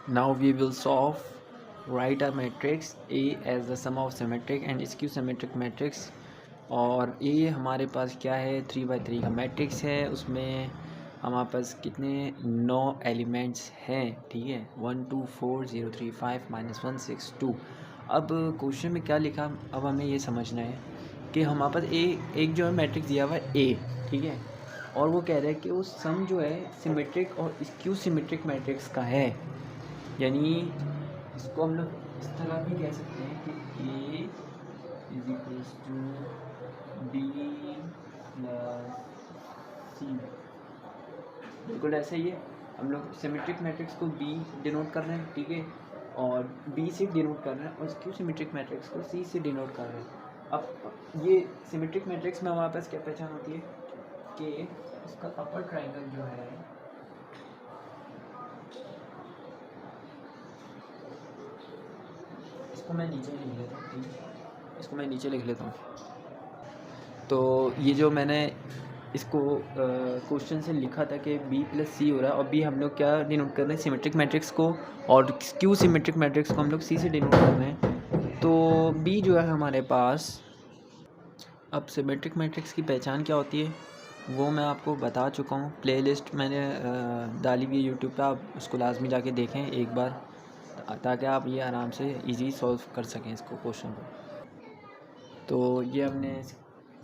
Now we will solve. Write a matrix A as the sum of symmetric and skew symmetric matrix. और A हमारे पास क्या है, 3x3 का matrix है। उसमें हमारे पास कितने 9 एलिमेंट्स हैं, ठीक है। 1 2 4 0 3 5 -1 6 2। अब क्वेश्चन में क्या लिखा, अब हमें ये समझना है कि हमारे पास एक जो है मैट्रिक्स दिया हुआ है A, ठीक है। और वो कह रहा है कि वो सम जो है सिमेट्रिक और स्क्यू सिमेट्रिक मैट्रिक्स का है। यानी इसको हम लोग इस तरह भी कह सकते हैं कि A is equals to B plus C। बिल्कुल ऐसे ही है। हम लोग सिमेट्रिक मैट्रिक्स को B डिनोट कर रहे हैं, ठीक है, और B से डिनोट कर रहे हैं, और स्क्यू सिमेट्रिक मैट्रिक्स को C से डिनोट कर रहे हैं। अब ये सिमेट्रिक मैट्रिक्स में हमारे पास क्या पहचान होती है कि उसका अपर ट्राइंगल जो है इसको मैं नीचे लिख लेता हूँ, ठीक है, इसको मैं नीचे लिख लेता हूँ। तो ये जो मैंने इसको क्वेश्चन से लिखा था कि B प्लस C हो रहा है, और B हम लोग क्या डिनोट कर रहे हैं, सिमेट्रिक मैट्रिक्स को, और क्यू सिमेट्रिक मैट्रिक्स को हम लोग C से डिनोट कर रहे हैं। तो B जो है हमारे पास, अब सिमेट्रिक मैट्रिक्स की पहचान क्या होती है वो मैं आपको बता चुका हूँ। प्लेलिस्ट मैंने डाली हुई है यूट्यूब पे, आप उसको लाजमी जाके देखें एक बार, ताकि आप ये आराम से इजी सॉल्व कर सकें इसको, क्वेश्चन को। तो ये हमने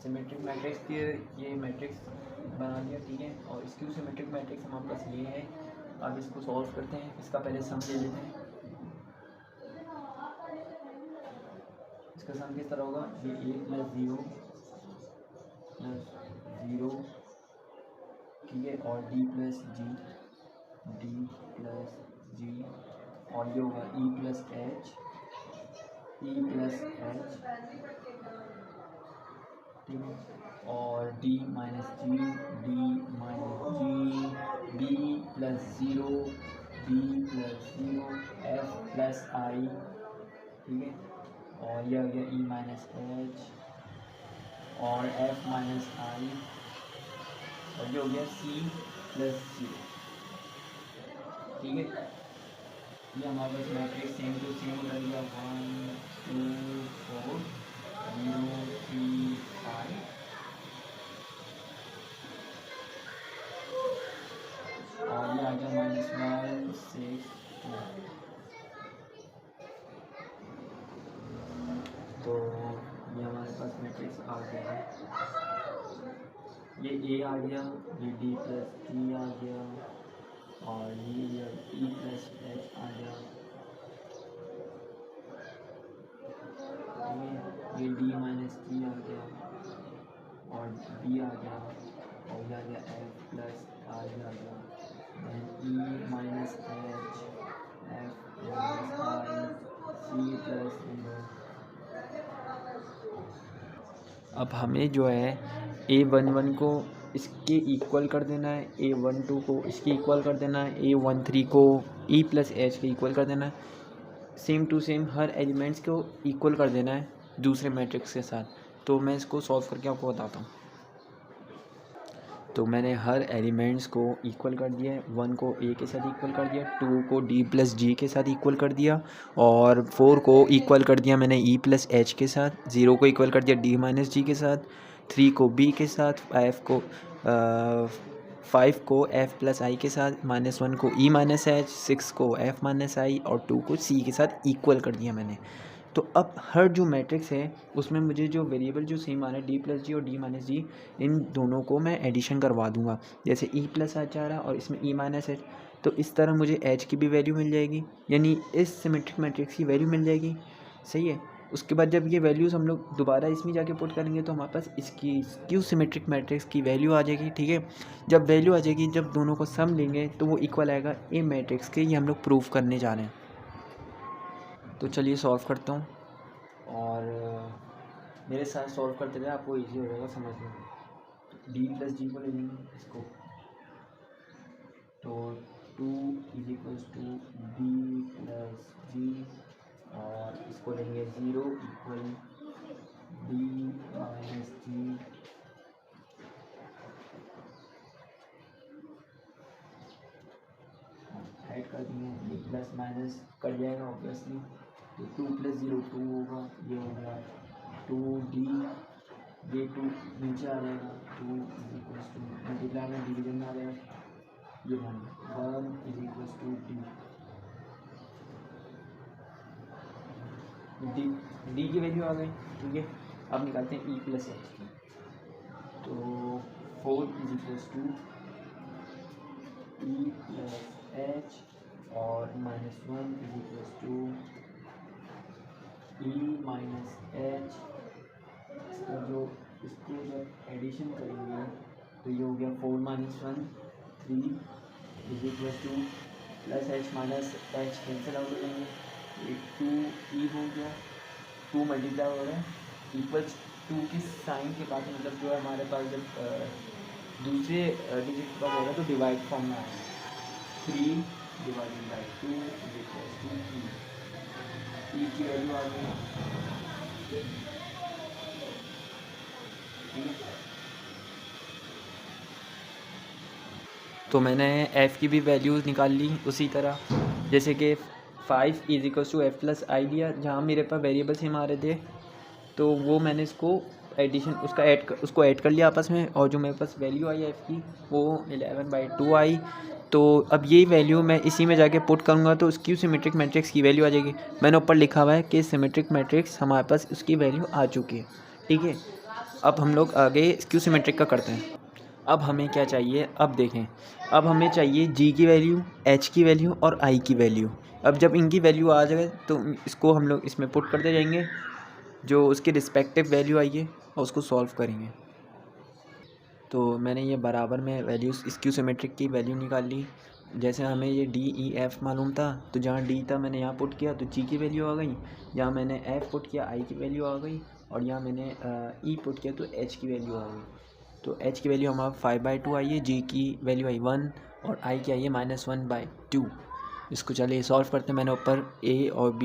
सिमेट्रिक मैट्रिक्स के ये मैट्रिक्स बना लिया, ठीक है। और स्क्यू सिमेट्रिक मैट्रिक्स हमारे पास ये है। अब इसको सॉल्व करते हैं। इसका पहले सम ले लेते हैं। इसका सम किस तरह होगा, ये A प्लस ज़ीरो, ठीक है, और D प्लस जी, और ये होगा E प्लस एच, ठीक है, और D minus G, B plus zero, F plus I, ठीक है, और यह हो गया E माइनस एच और F माइनस आई, और ये हो गया C प्लस ज़ीरो, ठीक है। ये हमारे पास मैट्रिक्स सेम टू सेम उधर गया, 1 2 4 0 3 5, और ये आ गया -1 6 2। तो ये हमारे पास मैट्रिक्स आ गया है। ये A आ गया, ये D प्लस जी आ गया, और ये E प्लस एच आ गया, ये D माइनस जी आ गया, और B आ गया, और ये आ गया F प्लस आई आ गया, E minus H, F minus I, C plus zero. अब हमें जो है A11 को इसके इक्वल कर देना है, A12 को इसके इक्वल कर देना है, A13 को E प्लस एच के इक्वल कर देना है। सेम टू सेम हर एलिमेंट्स को इक्वल कर देना है दूसरे मैट्रिक्स के साथ। तो मैं इसको सॉल्व करके आपको बताता हूँ। तो मैंने हर एलिमेंट्स को इक्वल कर दिया है। 1 को A के साथ इक्वल कर दिया, 2 को D प्लस जी के साथ इक्वल कर दिया, और 4 को इक्वल कर दिया मैंने E प्लस एच के साथ, 0 को इक्वल कर दिया D माइनस जी के साथ, 3 को B के साथ, 5 को F प्लस आई के साथ, -1 को E माइनस एच, 6 को F माइनस आई, और 2 को C के साथ इक्वल कर दिया मैंने। तो अब हर जो मैट्रिक्स है उसमें मुझे जो वेरिएबल जो सेम आ रहा है D प्लस जी और D माइनस जी, इन दोनों को मैं एडिशन करवा दूंगा। जैसे E प्लस एच आ रहा है और इसमें E माइनस एच, तो इस तरह मुझे H की भी वैल्यू मिल जाएगी, यानी इस सिमेट्रिक मैट्रिक्स की वैल्यू मिल जाएगी। सही है। उसके बाद जब ये वैल्यूज़ हम लोग दोबारा इसमें जाके पुट करेंगे तो हमारे पास इसकी क्यू सिमेट्रिक मैट्रिक्स की वैल्यू आ जाएगी, ठीक है। जब वैल्यू आ जाएगी, जब दोनों को सम लेंगे तो वो इक्वल आएगा ए मैट्रिक्स के। ये हम लोग प्रूव करने जा रहे हैं। तो चलिए सॉल्व करता हूँ, और मेरे साथ सॉल्व करते रहे, आपको इजी हो जाएगा समझने में। डी प्लस जी को ले लेंगे इसको, तो 2 is equals to D plus G, और इसको लेंगे 0 equal D minus G, add कर दिए, ये प्लस माइनस कट जाएगा ऑब्वियसली, तो 2 + 0 2 होगा, ये हो गया 2D, ये 2 नीचे आ जाएगा, 2 = मल्टीप्लाई में डिवीजन में आ जाएगा, ये 1 डी डी की वैल्यू आ गई। ठीक है, अब निकालते हैं E + H की, तो 4 = E + H और -1 = E - H। इसको जब एडिशन करेंगे तो ये हो गया 4 - 1 3 = +H - H कैंसिल आउट हो जाएंगे, 2E हो गया, 2 मल्टीप्लाई हो रहा है इक्वल्स 2 की साइन के बाद मतलब जो है हमारे पास जब दूसरे डिजिट के बाद होगा तो डिवाइड फॉर्म में आएगा, 3 / 2 = E की वैल्यू आ गई। तो मैंने f की भी वैल्यूज़ निकाल ली उसी तरह, जैसे कि 5 = f + i लिया, जहाँ मेरे पास वेरिएबल सेम आ रहे थे तो वो मैंने इसको एडिशन उसको ऐड कर लिया आपस में, और जो मेरे पास वैल्यू आई f की वो 11/2 आई। तो अब यही वैल्यू मैं इसी में जाके पुट करूँगा तो स्क्यू सिमेट्रिक मैट्रिक्स की वैल्यू आ जाएगी। मैंने ऊपर लिखा हुआ है कि सिमेट्रिक मैट्रिक्स हमारे पास उसकी वैल्यू आ चुकी है। ठीक है, अब हम लोग आगे स्क्यू सिमेट्रिक का करते हैं। अब हमें क्या चाहिए, अब देखें, अब हमें चाहिए G की वैल्यू, H की वैल्यू और I की वैल्यू। अब जब इनकी वैल्यू आ जाए तो इसको हम लोग इसमें पुट करते जाएंगे, जो उसकी रिस्पेक्टिव वैल्यू आई है और उसको सॉल्व करेंगे। तो मैंने ये बराबर में वैल्यूज़ स्क्यू सिमेट्रिक की वैल्यू निकाल ली। जैसे हमें ये DE F मालूम था तो जहाँ D था मैंने यहाँ पुट किया तो G की वैल्यू आ गई, जहाँ मैंने F पुट किया I की वैल्यू आ गई, और यहाँ मैंने E पुट किया तो H की वैल्यू आ गई। तो H की वैल्यू हमारा 5/2 आई है, G की वैल्यू आई 1 और I की आई है -1/2। इसको चलिए सॉल्व करते हैं। मैंने ऊपर A और B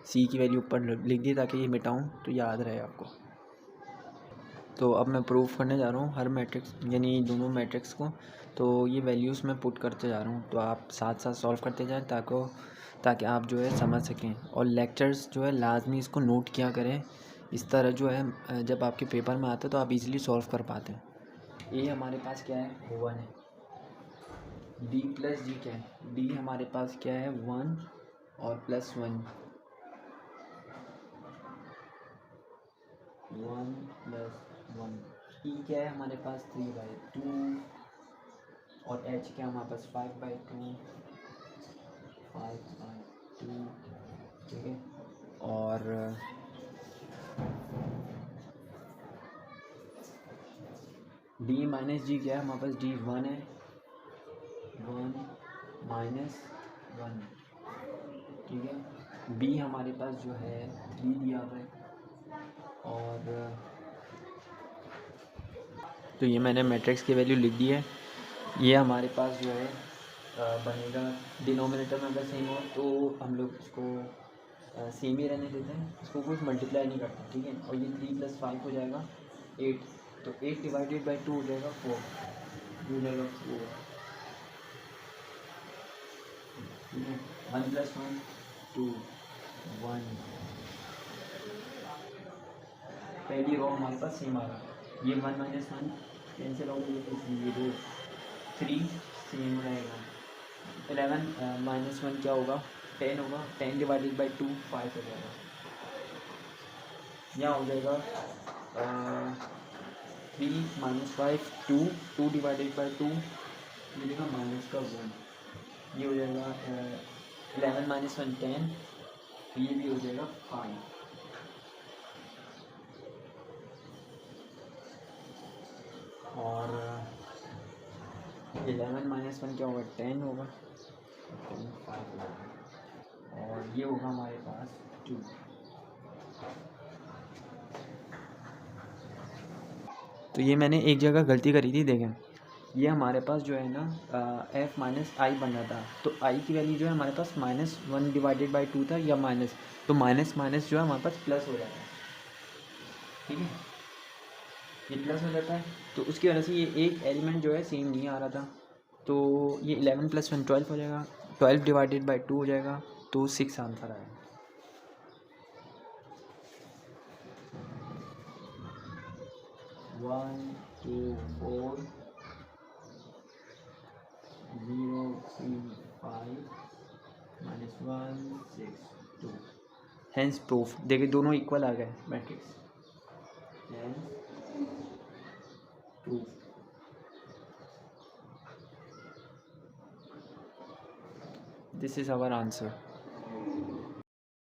C की वैल्यू ऊपर लिख दी ताकि ये मिटाऊँ तो याद रहे आपको। तो अब मैं प्रूफ करने जा रहा हूँ हर मैट्रिक्स यानी दोनों मैट्रिक्स को, तो ये वैल्यूज़ मैं पुट करते जा रहा हूँ, तो आप साथ साथ सॉल्व करते जाएं ताकि आप जो है समझ सकें, और लेक्चर्स जो है लाजमी इसको नोट किया करें। इस तरह जो है जब आपके पेपर में आता है तो आप इजीली सॉल्व कर पाते हैं। ए हमारे पास क्या है, 1 है। D + G क्या है, D हमारे पास क्या है 1 और +1 1 + 1। E क्या है हमारे पास 3/2 और H क्या हमारे पास 5/2 5/2। ठीक है, और D - G क्या है हमारे पास, D 1 है, 1 - 1। ठीक है, B हमारे पास जो है 3 दिया हुआ है, और तो ये मैंने मैट्रिक्स की वैल्यू लिख दी है। ये हमारे पास जो है बनेगा, डिनोमिनेटर में अगर सेम हो तो हम लोग इसको सेम ही रहने देते हैं, इसको कुछ मल्टीप्लाई नहीं करते। ठीक है, और ये 3 + 5 हो जाएगा 8, तो 8 / 2 हो जाएगा 4, हो जाएगा 4। ठीक है, 1 + 1 2 1। पहली रो हमारे पास सेम आ रहा है, ये 1 - 1 कैंसिल हो गई, इसलिए ये 3 सेम रहेगा। 11 - 1 क्या होगा, 10 होगा, 10 / 2 5 हो जाएगा। यहाँ हो जाएगा 3 - 5 2 2 / 2 मिलेगा -1, ये हो जाएगा 11 - 1 10, ये भी हो जाएगा 5। और 11 - 1 क्या होगा, 10 होगा, 10 5 होगा, और ये होगा हमारे पास 2। तो ये मैंने एक जगह गलती करी थी, देखें, ये हमारे पास जो है ना F - I बन रहा था, तो I की वैल्यू जो है हमारे पास -1 / 2 था, या माइनस, तो माइनस माइनस जो है हमारे पास प्लस हो जाता है। ठीक है, ये प्लस हो जाता है, तो उसकी वजह से ये एक एलिमेंट जो है सेम नहीं आ रहा था, तो ये 11 + 1 12 हो जाएगा, 12 डिवाइडेड बाई 2 हो जाएगा, तो 6 आंसर आएगा। One two four 0 3 5 -1 6 2। Hence proof. देखिए दोनों इक्वल आ गए matrix. Hence proof. This is our answer.